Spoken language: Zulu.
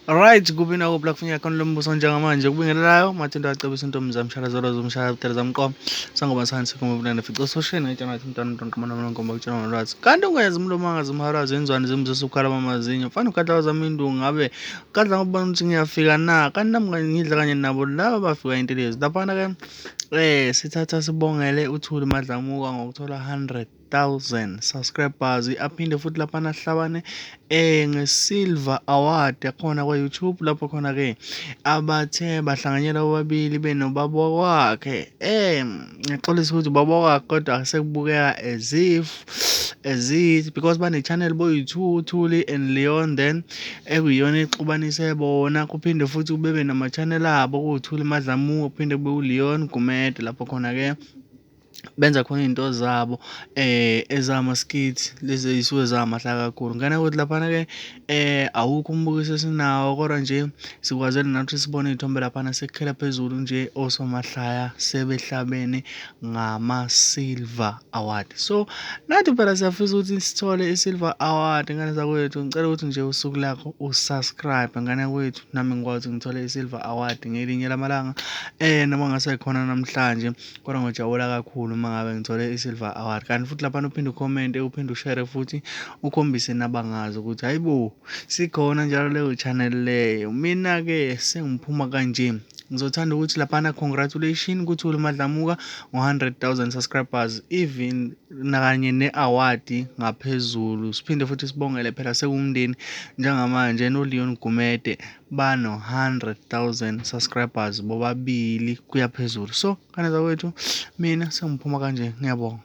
Alright, kubina ko Black Finger khona lo mbuso njengamanje kubingelelayo mathendo acebisa intombi zami Mshalazolo zomshaya buthele zamqomo sangoba sansi kuma bunana fico sosheni ngitshela ngathi umntwana kumana mina ngomba ukutshela ngolwazi kanti ungayazi umuntu mangazi umharazi enzwani zimzisa ukhala amazinyo mfana ukadla zami indungu ngabe kadla ngokubona ukuthi ngiyafika na kanti nami ngidla kanye nabo laba bafika intelezi laphana ke sithatha sibongele uThuli Madlamuka ngokuthola 100,000 subscribers aphinde futhi laphana sihlabane nge-Silver Award yakhona kwa-YouTube lapho khona ke abathe bahlanganyela bobabili benobaba wakhe ngiyaxolisa ukuthi ubaba wakhe kodwa sekubukeka as if because bane-channel boyi-2 uThuli and Leon then ekuyiyona exubanise bona kuphinde futhi kube nama-channel abo kuwuThuli Madlamuka kuphinde kube uLeon Gumede lapho khona ke benza khona iy'nto zabo ezama-skit lezi ey'suke zamahlaya kakhulu. Ngana ukuthi laphana ke awukho umbukiso esinawo kodwa nje sikwazile nathi sibone iy'thombe laphana sekukhela phezulu nje osomahlaya sebehlabene ngama-Silver Award. So nathi phela siyafisa ukuthi sithole i-Silver Award ngane zakwethu ngicela ukuthi nje usuku lakho usubscribe ngane kwethu nami ngikwazi ngithole i-Silver Award ngelinye lamalanga noma ngasekhona namhlanje kodwa ngojabula kakhulu uma ngabe ngithole i-Silver Award kanti futhi laphana uphinde ukhomente uphinde ushare futhi ukhombise nabangazi ukuthi hayibo sikhona njalo leyo channel leyo. Mina-ke sengiphuma kanje ngizothanda ukuthi laphana congratulation kuThuli Madlamuka ngo-100,000 subscribers even nakanye ne-award ngaphezulu siphinde futhi sibongele phela sekuwumndeni njengamanje noLeon Gumede bano-100,000 subscribers bobabili kuya phezulu. So ngane zakwethu mina sengiphuma kanje ngiyabonga.